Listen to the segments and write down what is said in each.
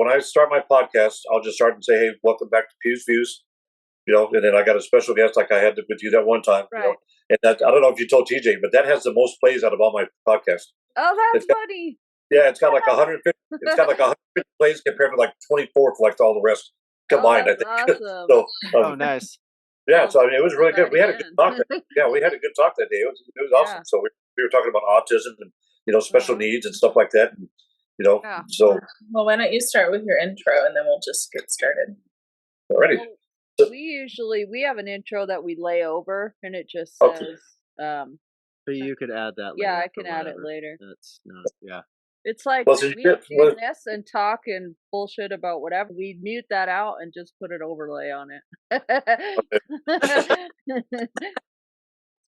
when I start my podcast, I'll just start and say, "Hey, welcome back to Pew's Views." And then I got a special guest like I had with you that one time. Right. And that I don't know if you told TJ, but that has the most plays out of all my podcasts. Oh, that's It's got, funny. yeah, it's got like 150. It's got like 150 plays compared to like 24 for like all the rest combined. That's I think. awesome. So Oh, nice. yeah, so I mean, it was really Try good. We had a good again. talk. Yeah, we had a good talk that day. It was awesome. Yeah. So we were talking about autism and special needs and stuff like that. And, Yeah. so Well, why don't you start with your intro and then we'll just get started. already. Well, we have an intro that we lay over, and it just Okay. says, But you could add that later. yeah, I or can add it whatever. later. That's not, yeah. It's like Well, so we you- do this and talk and bullshit about whatever. We mute that out and just put an overlay on it. It's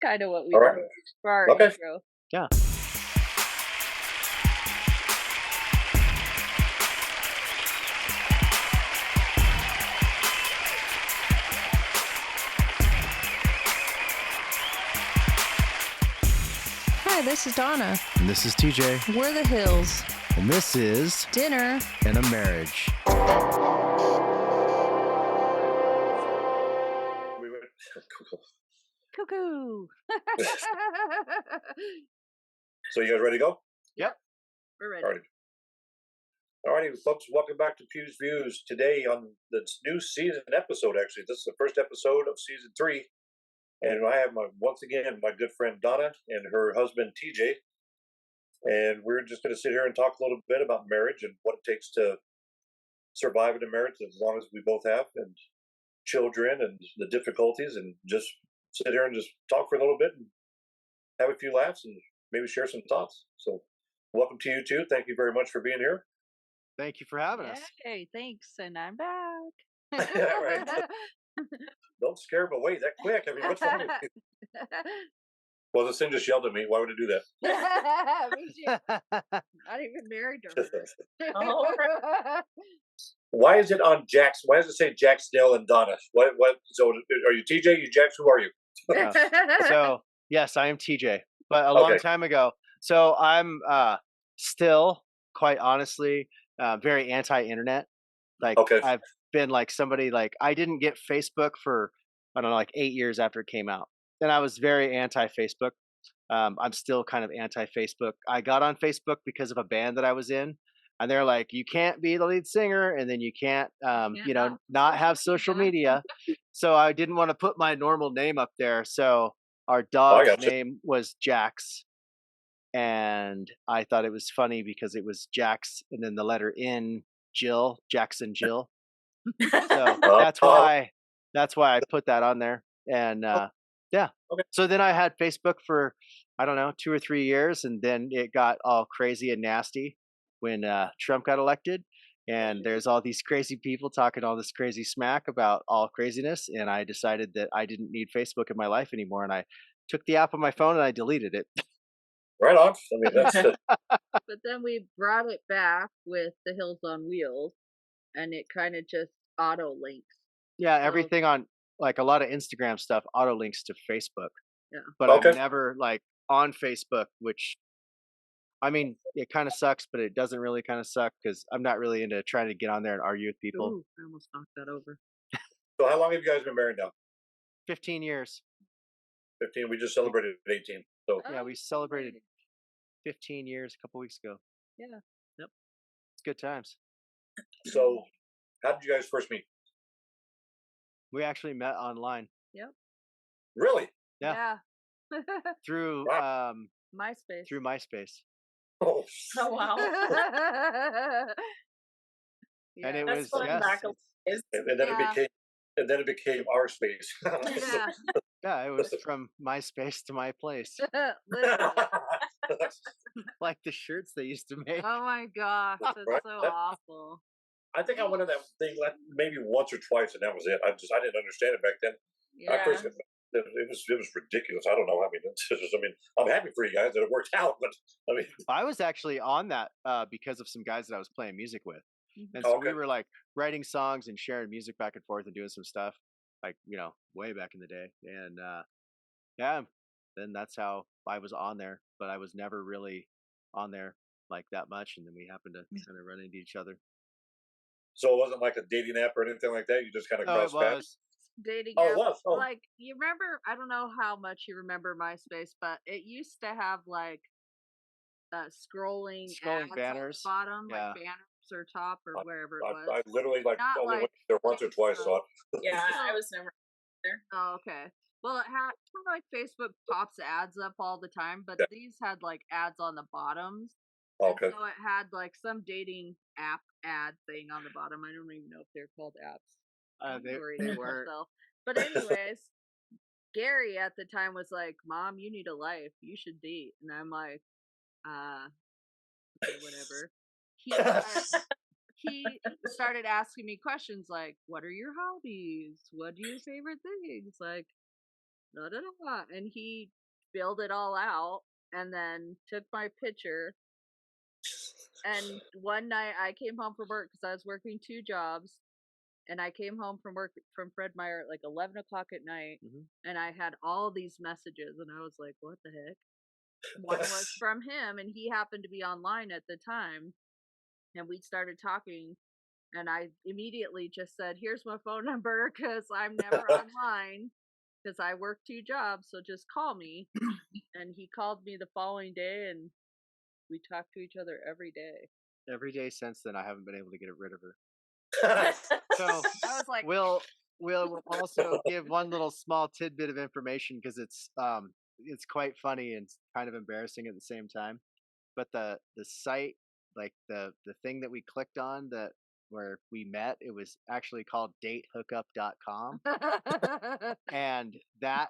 kind of what we All do right. for our Okay. intro. Yeah. Hi, this is Donna. And this is TJ. We're the Hills. And this is Dinner. In a Marriage. We went. Cuckoo. So you guys ready to go? Yep. We're ready. Alrighty, folks, welcome back to Pew's Views. Today on this new season episode, actually, this is the first episode of season 3. And I have once again my good friend Donna and her husband TJ. And we're just going to sit here and talk a little bit about marriage and what it takes to survive in a marriage as long as we both have, and children and the difficulties, and just sit here and just talk for a little bit and have a few laughs and maybe share some thoughts. So welcome to you too. Thank you very much for being here. Thank you for having us. Hey, thanks, and I'm back. Right. Don't scare them away that quick. I mean, what's wrong with you? Well, this thing just yelled at me. Why would it do that? Me too. Not even married to her. Oh. Why is it on Jax? Why does it say Jax, Dale, and Donna? What? So, are you TJ? You Jax? Who are you? So, yes, I am TJ, but a long time ago. So I'm still, quite honestly, very anti-internet. Like, I've been like somebody, like, I didn't get Facebook for, I don't know, like 8 years after it came out. And I was very anti-Facebook. I'm still kind of anti-Facebook. I got on Facebook because of a band that I was in. And they're like, you can't be the lead singer, and then you can't, not have social media. So I didn't want to put my normal name up there. So our dog's name was Jax. And I thought it was funny because it was Jax and then the letter N, Jill, Jackson Jill. So that's why I put that on there. And yeah. So then I had Facebook for, I don't know, 2 or 3 years. And then it got all crazy and nasty when Trump got elected. And there's all these crazy people talking all this crazy smack about all craziness. And I decided that I didn't need Facebook in my life anymore. And I took the app on my phone and I deleted it. Right on. I mean, that's But then we brought it back with the Hills on Wheels, and it kind of just auto links. Yeah, everything on, like, a lot of Instagram stuff auto links to Facebook. Yeah. But I'm never like on Facebook, which, I mean, it kind of sucks, but it doesn't really kind of suck because I'm not really into trying to get on there and argue with people. Ooh, I almost knocked that over. So how long have you guys been married now? 15 years. 15. We just celebrated 18. So yeah, we celebrated 15 years a couple weeks ago. Yeah. Yep. It's good times. So how did you guys first meet? We actually met online. Yep. Really? Yeah. Through MySpace. Through MySpace. Oh wow. Yeah. And it That's was and then it became our space. Yeah. Yeah, it was from MySpace to my place. Literally. Like the shirts they used to make. Oh my gosh, that's Right? so awful. I think I went on that thing maybe once or twice, and that was it. I didn't understand it back then. Yeah. I first, it was ridiculous. I don't know. I mean, I'm happy for you guys that it worked out, but I mean, I was actually on that because of some guys that I was playing music with, and so we were like writing songs and sharing music back and forth and doing some stuff, like, way back in the day. And yeah, then that's how I was on there, but I was never really on there like that much. And then we happened to kind of run into each other. So it wasn't like a dating app or anything like that. You just kind of crossed paths. Dating Oh, app. it was. Oh. Like, you remember? I don't know how much you remember MySpace, but it used to have like scrolling ads banners, on the bottom, yeah. like banners or top or wherever it was. I literally Not only like went there once or twice. So yeah, I was never there. Oh, okay. Well, it had kind of like Facebook pops ads up all the time, but these had like ads on the bottoms. Okay. And so it had like some dating app ad thing on the bottom. I don't even know if they're called apps. They were. But anyways, Gary at the time was like, "Mom, you need a life. You should date." And I'm like, okay, whatever. He started asking me questions like, "What are your hobbies? What are your favorite things?" Like, da da da. And he filled it all out and then took my picture. And one night I came home from work because I was working 2 jobs. And I came home from work from Fred Meyer at like 11 o'clock at night. And I had all these messages. And I was like, what the heck? One was from him. And he happened to be online at the time. And we started talking. And I immediately just said, here's my phone number because I'm never online because I work 2 jobs. So just call me. And he called me the following day and we talked to each other every day. Every day since then, I haven't been able to get rid of her. So I was like, we'll also give one little small tidbit of information because it's quite funny and kind of embarrassing at the same time. But the site, like the thing that we clicked on that where we met, it was actually called datehookup.com. And that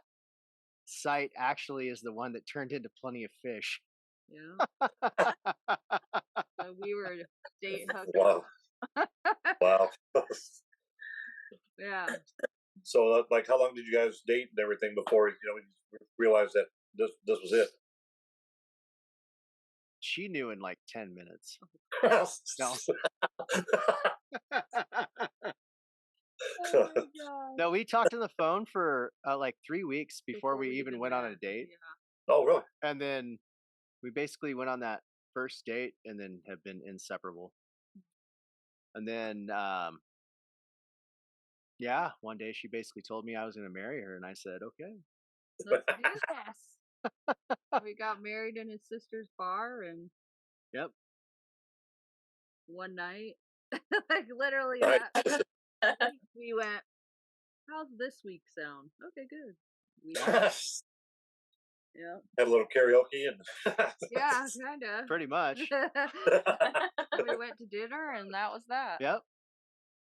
site actually is the one that turned into Plenty of Fish. Yeah. So we were date hookup. Wow. Wow. Yeah. So, like, how long did you guys date and everything before you realized that this was it? She knew in like 10 minutes. No. Oh my God. No, we talked on the phone for like 3 weeks before we even went on a date. Yeah. Oh, really? And then we basically went on that first date and then have been inseparable. And then, yeah, one day she basically told me I was going to marry her, and I said, okay. Let's do this. We got married in his sister's bar, and yep, one night, like literally, we went. How's this week sound? Okay, good. We yeah. Had a little karaoke and yeah, kind of. Pretty much. We went to dinner, and that was that. Yep.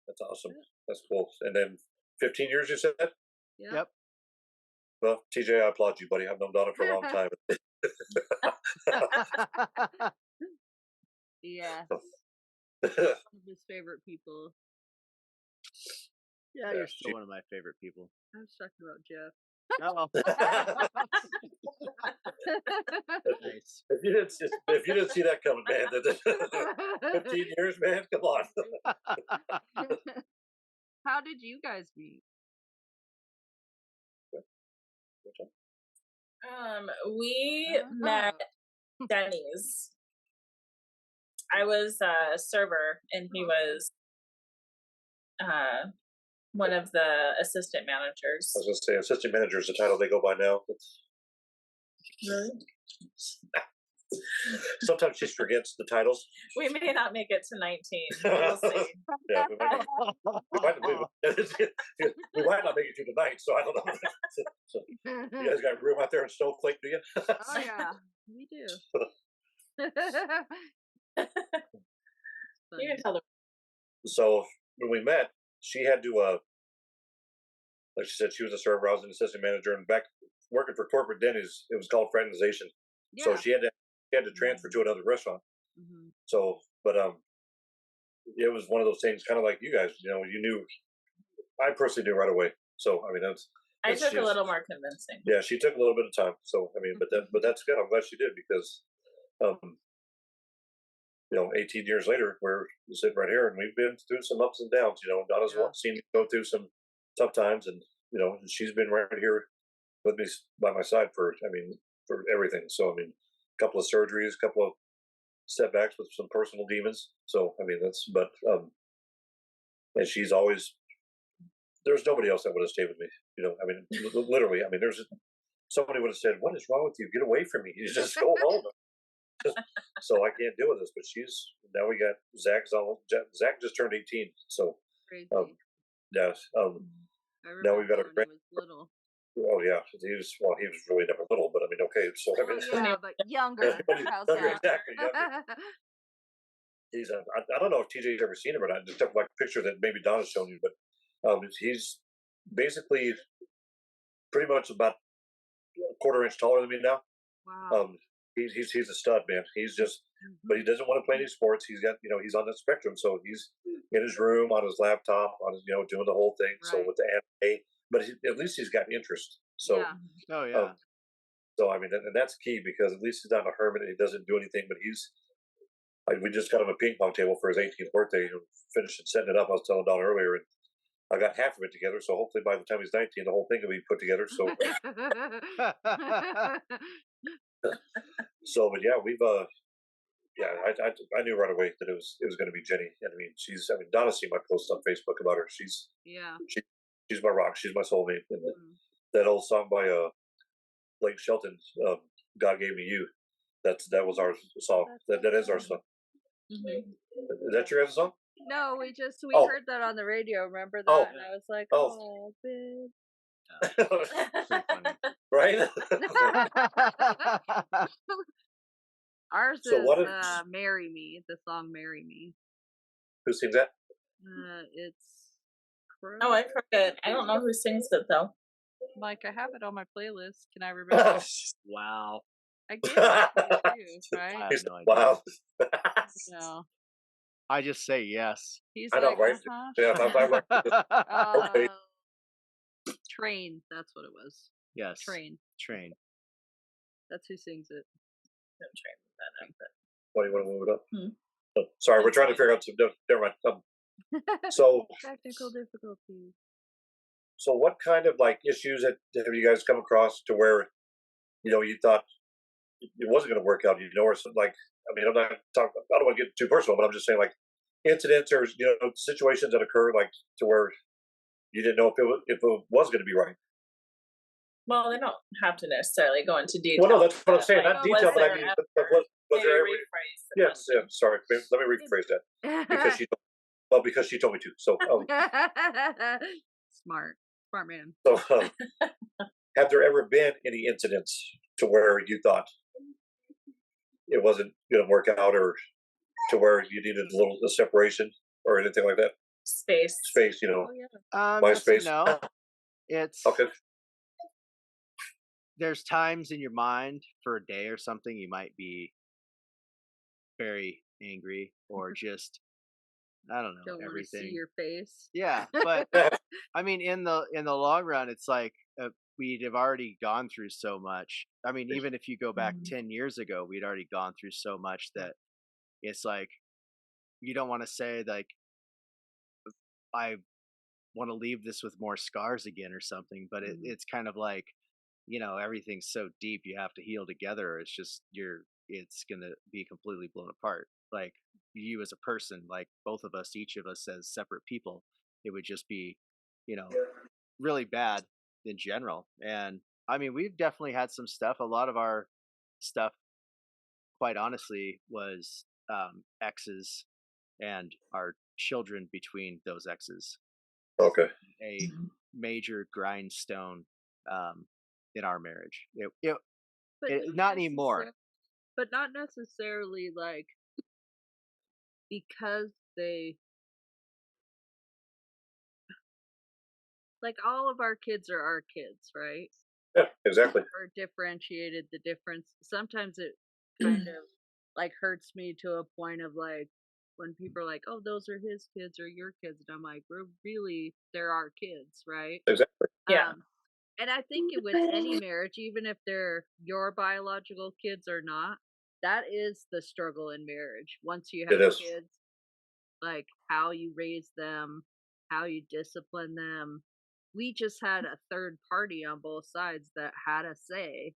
That's awesome. That's cool. And then 15 years, you said? Yep. Well, TJ, I applaud you, buddy. I've known Donna for a long time. Yeah. One of his favorite people. Yeah, you're still one of my favorite people. I was talking about Jeff. Oh. Nice. If you didn't see that coming, man, 15 years, man, come on. How did you guys meet? We met Denny's. I was a server and he was one of the assistant managers. I was going to say, assistant manager is the title they go by now. Really? Sometimes she forgets the titles. We may not make it to 19. We'll see. Yeah, we might not make it through the night, so I don't know. So, you guys got room out there in Snowflake, do you? Oh, yeah, we do. You can tell them. So when we met, she had to, like she said, she was a server. I was an assistant manager, and back working for corporate Denny's, it was called fraternization. Yeah. So she had to transfer to another restaurant. Mm-hmm. So, but it was one of those things, kind of like you guys. You knew. I personally knew right away. So I mean, I took a little more convincing. Yeah, she took a little bit of time. So I mean, but that's good. I'm glad she did because, 18 years later, we're sitting right here, and we've been through some ups and downs. Donna's seen me go through some tough times, and she's been right here with me by my side for everything. So I mean, a couple of surgeries, a couple of setbacks with some personal demons. So I mean, and she's always. There's nobody else that would have stayed with me. I mean, literally. I mean, somebody would have said, "What is wrong with you? Get away from me! You just go home." So I can't deal with this. But now we got Zach just turned 18. So yeah. Now we've got a when he was little. Oh yeah, he was really never little, but I mean, okay. So I mean, yeah, but younger. Exactly. Younger. I don't know if TJ's ever seen him or not. Just like a picture that maybe Donna's shown you, but he's basically pretty much about a quarter-inch taller than me now. Wow. He's a stud, man. He's just, but he doesn't want to play any sports. He's got, he's on the spectrum, so he's in his room on his laptop, on his, doing the whole thing. Right. So with the anime, but at least he's got interest. So, yeah. Oh yeah. So I mean, and that's key because at least he's not a hermit and he doesn't do anything. But we just got him a ping pong table for his 18th birthday. Finished setting it up. I was telling Don earlier, and I got half of it together. So hopefully by the time he's 19, the whole thing will be put together. So, but yeah, we've I knew right away that it was going to be Jenny. And I mean, Donna's seen my posts on Facebook about her. She's my rock. She's my soulmate. And that old song by Blake Shelton, "God Gave Me You." That was our song. That is our song. Mm-hmm. Is that your guys' song? No, we heard that on the radio. Remember that? And I was like, oh babe. Pretty funny. Right? Ours is "Marry Me." The song "Marry Me." Who sings that? It's Crow. Oh, I've heard it. I don't know who sings it though. Mike, I have it on my playlist. Can I remember? Wow. I gave it to you, right? I have no idea. Wow. No. I just say yes. He's I know, right? Yeah, okay. Train. That's what it was. Yes. Train. That's who sings it. I'm trying to move that up. But... Why do you want to move it up? Oh, sorry, we're trying to figure out some. Never mind. So technical difficulties. So what kind of issues have you guys come across to where you thought it wasn't going to work out? Or something I don't want to get too personal, but I'm just saying incidents or situations that occur to where you didn't know if it was going to be right. Well, they don't have to necessarily go into detail. Well, no, that's what I'm saying. Not detail, but I mean, was there ever? Yes, sorry. Let me rephrase that because she told me to. So smart man. So, have there ever been any incidents to where you thought it wasn't going to work out, or to where you needed a separation or anything like that? Space, Oh, yeah. My space. No, it's okay. There's times in your mind for a day or something you might be very angry or just I don't know, don't everything. Want to see your face. Yeah, but I mean, in the long run, it's we'd have already gone through so much. I mean, even if you go back 10 years ago, we'd already gone through so much that it's you don't want to say I want to leave this with more scars again or something, but it's kind of everything's so deep you have to heal together. It's just it's gonna be completely blown apart. You as a person, both of us, each of us as separate people, it would just be, really bad in general. And I mean, we've definitely had some stuff. A lot of our stuff, quite honestly, was exes and our children between those exes. Okay. A major grindstone in our marriage. Not anymore. But not necessarily because they all of our kids are our kids, right? Yeah, exactly. Or differentiated the difference. Sometimes it kind of hurts me to a point of when people are oh, those are his kids or your kids, and I'm really, they're our kids, right? Exactly. Yeah. And I think with any marriage, even if they're your biological kids or not, that is the struggle in marriage. Once you have kids, how you raise them, how you discipline them. We just had a third party on both sides that had a say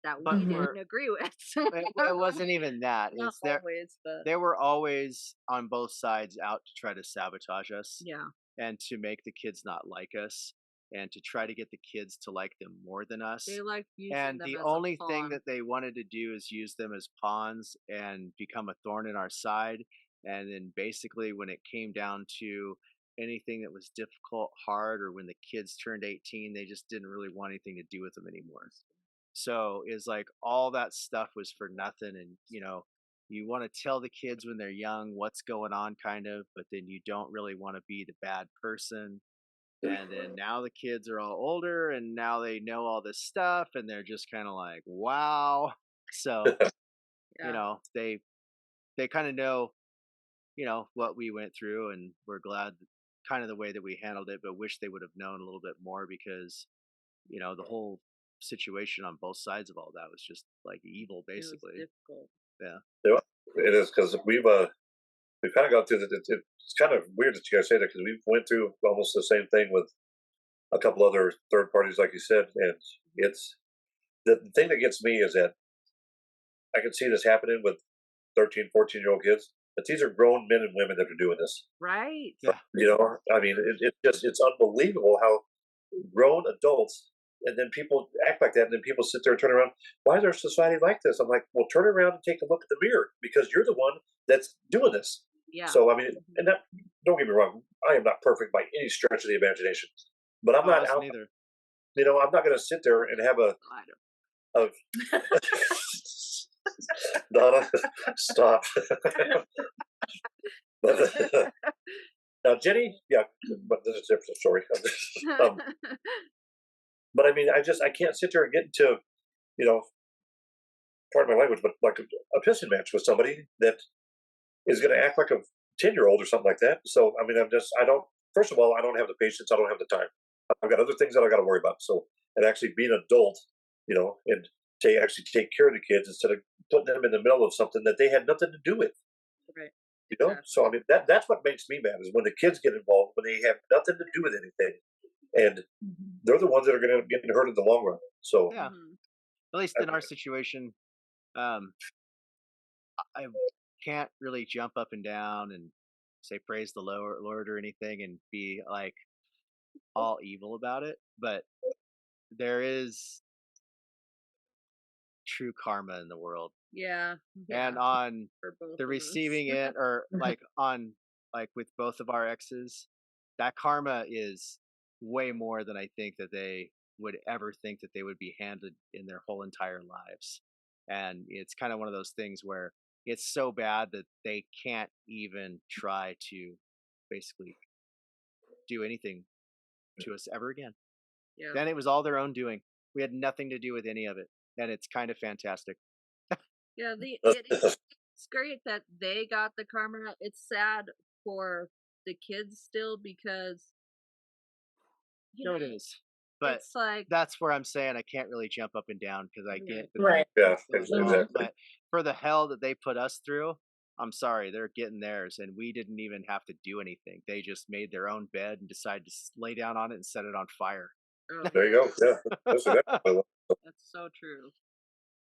that we But didn't agree with. it wasn't even that. Not It's there. always, but They were always on both sides out to try to sabotage us yeah, and to make the kids not like us and to try to get the kids to like them more than us. they like using And them the as only a thing pawn. that they wanted to do is use them as pawns and become a thorn in our side. And then basically, when it came down to anything that was difficult, hard, or when the kids turned 18, they just didn't really want anything to do with them anymore. So it's like all that stuff was for nothing. And, you want to tell the kids when they're young what's going on, kind of, but then you don't really want to be the bad person. And then now the kids are all older and now they know all this stuff and they're just kind of like, wow. So, Yeah, they kind of know, what we went through, and we're glad kind of the way that we handled it, but wish they would have known a little bit more because, the whole situation on both sides of all that was just like evil, it was basically. difficult. Yeah. Yeah, it is because we've kind of gone through it's kind of weird that you guys say that because we went through almost the same thing with a couple other third parties, like you said, and it's the thing that gets me is that I can see this happening with 13, 14-year-old kids. But these are grown men and women that are doing this. Right. Yeah. I mean, it's unbelievable how grown adults and then people act like that, and then people sit there and turn around. Why is our society like this? I'm like, well, turn around and take a look at the mirror because you're the one that's doing this. Yeah. So I mean, and that, don't get me wrong, I am not perfect by any stretch of the imagination, but I'm not out. Neither. I'm not going to sit there and have a. Donna, stop. Now, Jenny, yeah, but this is a different story. But I mean, I can't sit there and get into, pardon my language, but like a pissing match with somebody that is going to act like a 10-year-old or something like that. So, I mean, first of all, I don't have the patience. I don't have the time. I've got other things that I got to worry about. So, and actually being an adult, and to actually take care of the kids instead of putting them in the middle of something that they had nothing to do with. Right. Exactly. So I mean that's what makes me mad is when the kids get involved when they have nothing to do with anything, and they're the ones that are going to get hurt in the long run. So yeah, at least in our situation, I can't really jump up and down and say praise the Lord or anything and be like all evil about it, but there is true karma in the world. Yeah. And on the of receiving us. it, or like with both of our exes, that karma is way more than I think that they would ever think that they would be handed in their whole entire lives. And it's kind of one of those things where it's so bad that they can't even try to basically do anything to us ever again. Yeah. Then it was all their own doing. We had nothing to do with any of it. And it's kind of fantastic. Yeah, it's great that they got the karma. It's sad for the kids still because it is. But it's like that's where I'm saying I can't really jump up and down because I get right. Yeah, exactly. But for the hell that they put us through, I'm sorry, they're getting theirs, and we didn't even have to do anything. They just made their own bed and decided to lay down on it and set it on fire. Oh, there you go. Yeah, that's that's so true.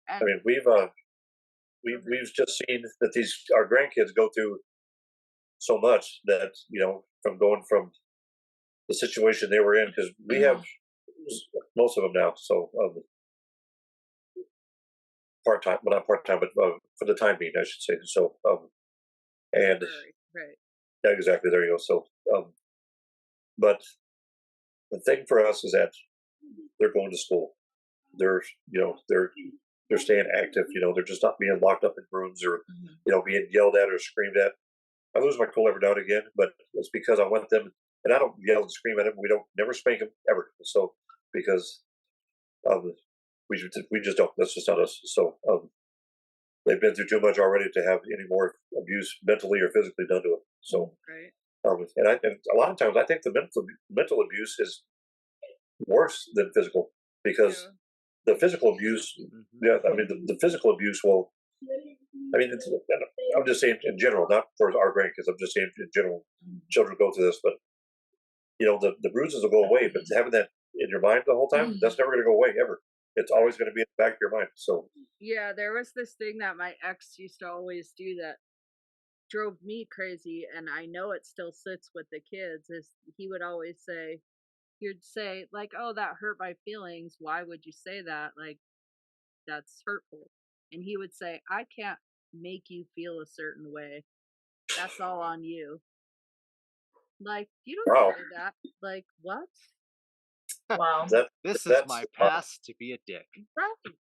I mean, we've just seen that our grandkids go through so much that from going from the situation they were in because we have most of them now. So part time, well not part time, but for the time being, I should say. So and right. Yeah, exactly. There you go. So but the thing for us is that they're going to school. They're they're staying active. They're just not being locked up in rooms or being yelled at or screamed at. I lose my cool every now and again, but it's because I want them, and I don't yell and scream at them. We don't never spank them ever. So because we just don't. That's just not us. So they've been through too much already to have any more abuse mentally or physically done to them. So and a lot of times I think the mental abuse is worse than physical because the physical abuse. Yeah, I mean the physical abuse will. I mean, I'm just saying in general, not for our grandkids. I'm just saying in general, children go through this, but the bruises will go away. But having that in your mind the whole time, that's never going to go away ever. it's always going to be in the back of your mind. So yeah, there was this thing that my ex used to always do that drove me crazy, and I know it still sits with the kids. Is he would always say, he'd say like, "Oh, that hurt my feelings. Why would you say that? Like, that's hurtful." And he would say, "I can't make you feel a certain way. That's all on you." Like, you don't say that. Like, what? Wow. This is my past to be a dick. Right.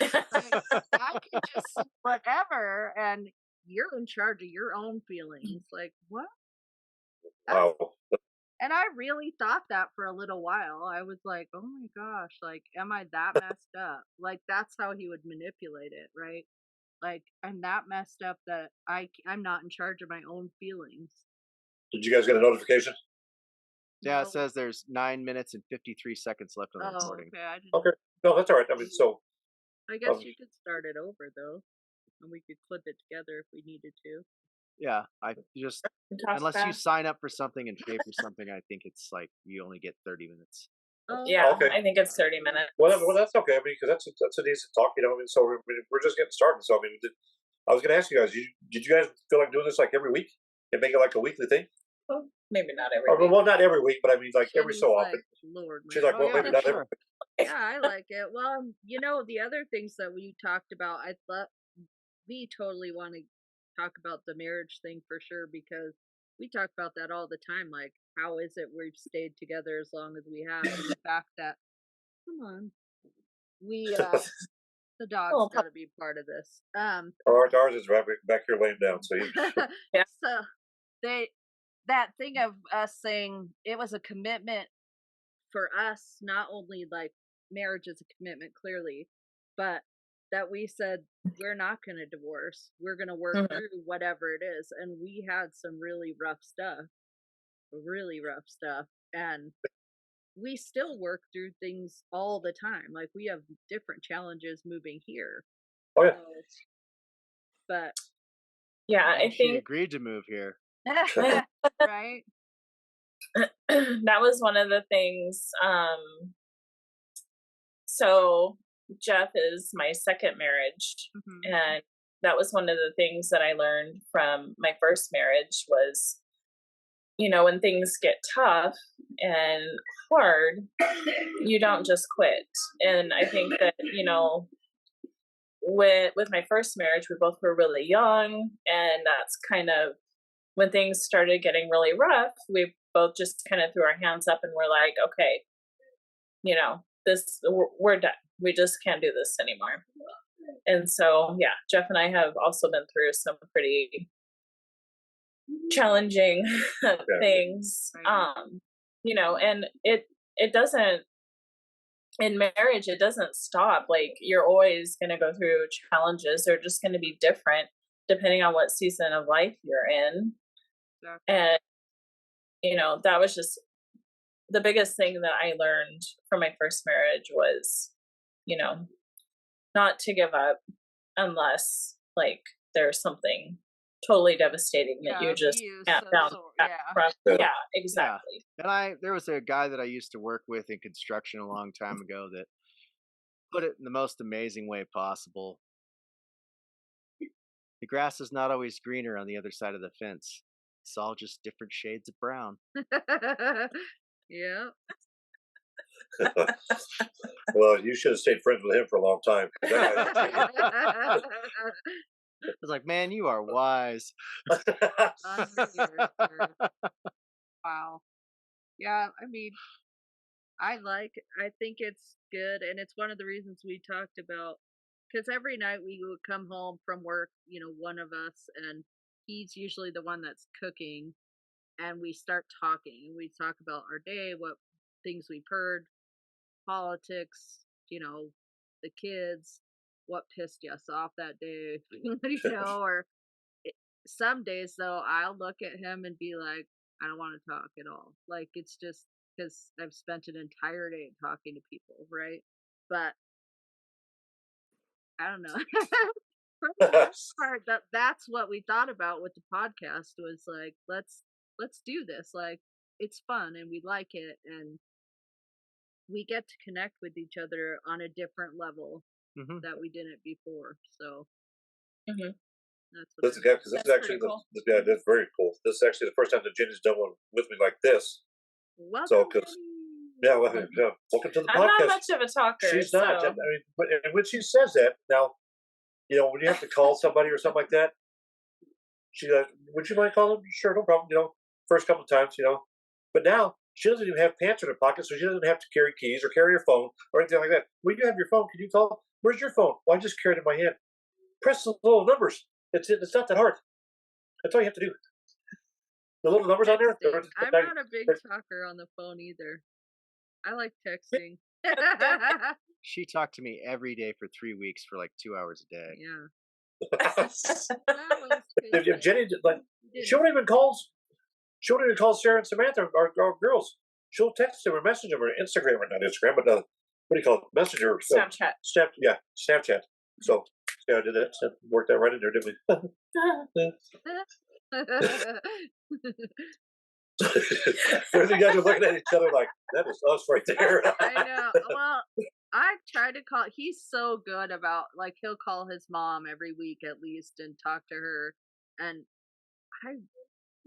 Like, I can just whatever, and you're in charge of your own feelings. Like, what? wow. And I really thought that for a little while. I was like, oh my gosh, like, am I that messed up? Like, that's how he would manipulate it, right? Like, I'm that messed up that I'm not in charge of my own feelings. Did you guys get a notification? Yeah, it says there's 9 minutes and 53 seconds left on the recording. Okay, I didn't. Okay, no, that's all right. I mean, so I guess you could start it over though, and we could clip it together if we needed to. Yeah, I just unless you sign up for something and pay for something, I think it's like you only get 30 minutes. Yeah, okay. I think it's 30 minutes. Well, that's okay. I mean, because that's a decent talk, you know. I mean, so we're just getting started. So I mean, I was going to ask you guys, did you guys feel like doing this like every week and make it like a weekly thing? Well, maybe not every week. Well, not every week, but I mean, like every so Like, often. Lord, She's like, well, maybe not every week. Yeah, I like it. Well, you know, the other things that we talked about, I thought we totally want to talk about the marriage thing for sure, because we talk about that all the time. Like, how is it we've stayed together as long as we have? And the fact that, come on, we the dog's got to be part of this. Ours is right back here laying down. So yeah. So that thing of us saying it was a commitment for us, not only like marriage is a commitment clearly, but that we said we're not going to divorce, we're going to work through whatever it is. And we had some really rough stuff, and we still work through things all the time. Like, we have different challenges moving here. Oh yeah. But yeah, I think she agreed to move here. right. That was one of the things. So Jeff is my second marriage, and that was one of the things that I learned from my first marriage was, you know, when things get tough and hard, you don't just quit. And I think that, you know, with my first marriage, we both were really young, and that's kind of when things started getting really rough, we both just kind of threw our hands up and we're like, okay, you know, we're done. We just can't do this anymore. And so, yeah, Jeff and I have also been through some pretty challenging things. You know, and it doesn't, in marriage, it doesn't stop. Like, you're always going to go through challenges. They're just going to be different depending on what season of life you're in. And, you know, that was just the biggest thing that I learned from my first marriage was, you know, not to give up unless like there's something totally devastating that you just can't bounce back from. Yeah, exactly. Yeah. And there was a guy that I used to work with in construction a long time ago that put it in the most amazing way possible. The grass is not always greener on the other side of the fence. It's all just different shades of brown. Yeah. Well, you should have stayed friends with him for a long time. I was like, man, you are wise. Wow. Yeah, I mean, I think it's good, and it's one of the reasons we talked about, because every night we would come home from work, you know, one of us, and he's usually the one that's cooking, and we start talking. We talk about our day, what things we've heard, politics, you know, the kids, what pissed us off that day, you know, or some days though, I'll look at him and be like, I don't want to talk at all. Like, it's just because I've spent an entire day talking to people, right? But I don't know. For the most part, that's what we thought about with the podcast was like, let's do this. Like, it's fun and we like it, and we get to connect with each other on a different level that we didn't before. So that's what this is actually cool. that's very cool. This is actually the first time that Jenny's done one with me like this. Welcome, so, welcome to the podcast. I'm not much of a talker. She's not. I mean, but when she says that, now, you know, when you have to call somebody or something like that, she goes, "Would you mind calling?" Sure, no problem. You know, first couple of times, you know, but now she doesn't even have pants in her pocket, so she doesn't have to carry keys or carry her phone or anything like that. When you have your phone, can you call? Where's your phone? Well, I just carry it in my hand. Press the little numbers. It's not that hard. That's all you have to do. The little numbers on there. I'm not a big talker on the phone either. I like texting. She talked to me every day for 3 weeks for like 2 hours a day. Yeah. If Jenny she won't even call Sarah and Samantha, our girls. She'll text them or message them or Instagram or not Instagram, but what do you call it? Messenger. Snapchat. Snapchat. So yeah, I did that. So worked that right in there, didn't we? You guys are looking at each other like, that is us right there. I know. Well, I've tried to call. He's so good about, like, he'll call his mom every week at least and talk to her. And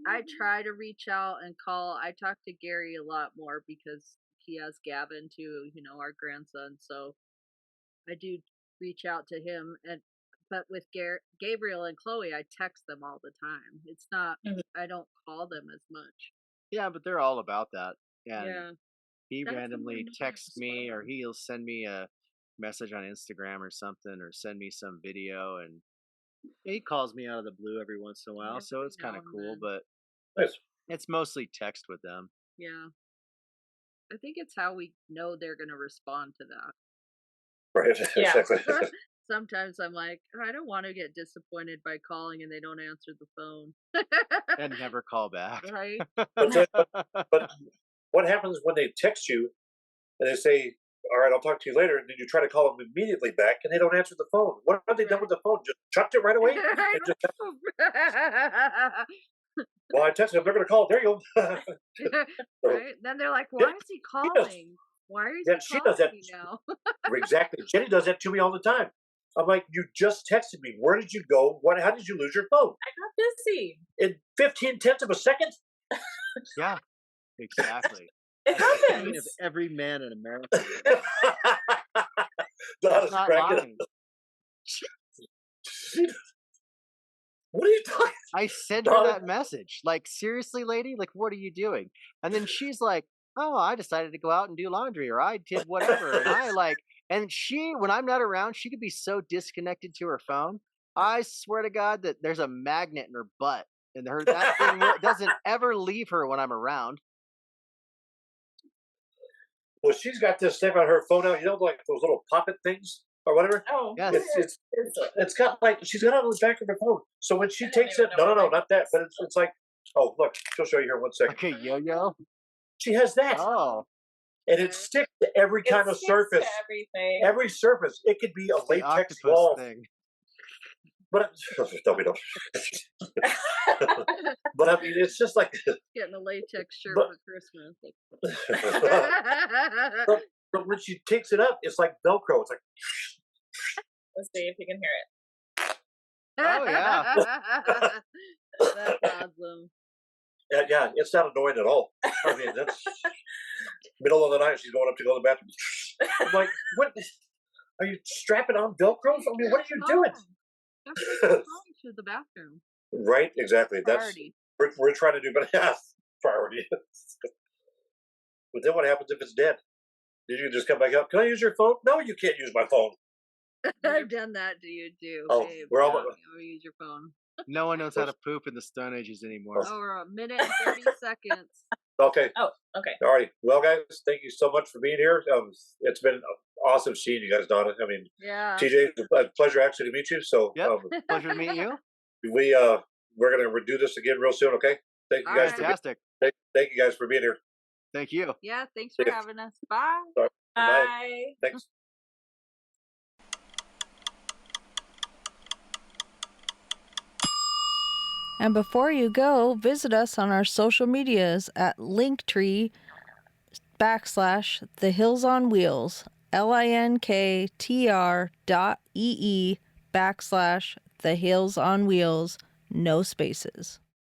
I try to reach out and call. I talk to Gary a lot more because he has Gavin too, you know, our grandson. So I do reach out to him. But with Gabriel and Chloe, I text them all the time. It's not, I don't call them as much. Yeah, but they're all about that. And yeah. He randomly texts me, or he'll send me a message on Instagram or something, or send me some video, and he calls me out of the blue every once in a while, so it's kind of cool, but it's mostly text with them. Yeah. I think it's how we know they're going to respond to that. Right, exactly. Sometimes I'm like, I don't want to get disappointed by calling and they don't answer the phone. And never call back. Right? But what happens when they text you and they say, all right, I'll talk to you later, and then you try to call them immediately back and they don't answer the phone? What have they done with the phone? Just chucked it right away? Well, I texted them, they're going to call. There you go. Right? Then they're like, why is he calling? Why is he calling me now? Exactly. Jenny does that to me all the time. I'm like, you just texted me. Where did you go? How did you lose your phone? I got busy. In 15/10 of a second? Yeah, exactly. It happens. If every man in America. That's not lying. What are you talking? I sent her that message. Like, seriously, lady? Like, what are you doing? And then she's like, oh, I decided to go out and do laundry, or I did whatever. And she, when I'm not around, she could be so disconnected to her phone. I swear to God that there's a magnet in her butt, and that thing doesn't ever leave her when I'm around. Well, she's got this thing on her phone now, you know, like those little pop-it things or whatever. Oh, yes. It's got like, she's got it on the back of her phone. So when she takes it, no, not that, but it's like, oh, look, she'll show you here in 1 second. Okay, yo-yo. She has that. Oh. And it sticks to every kind of surface. To everything. Every surface. It could be a latex wall. Thing. But don't. But I mean, it's just like getting a latex shirt for Christmas. But when she takes it up, it's like Velcro. It's like. Let's see if you can hear it. Oh yeah, that's awesome. Yeah, it's not annoying at all. I mean, that's middle of the night. She's going up to go to the bathroom. I'm like, what? Are you strapping on Velcro? I mean, what are you doing? To the bathroom. Right, exactly. Priority. That's we're trying to do, but yeah, priority. But then what happens if it's dead? Did you just come back up? Can I use your phone? No, you can't use my phone. I've done that to you too. Oh, babe. we're all. Use your phone. No one knows how to poop in the Stone Ages anymore. Over a minute and 30 seconds. Okay. Oh, okay. All right. Well, guys, thank you so much for being here. It's been awesome seeing you guys, Donna. I mean, yeah. TJ, it's a pleasure actually to meet you. So, pleasure to meet you. We're gonna redo this again real soon. Okay. Thank you guys. Fantastic. Thank you guys for being here. Thank you. Yeah. Thanks for having us. Bye. Bye. Bye. Thanks. And before you go, visit us on our social medias at Linktree /The Hills on Wheels, linktr.ee /The Hills on Wheels, no spaces.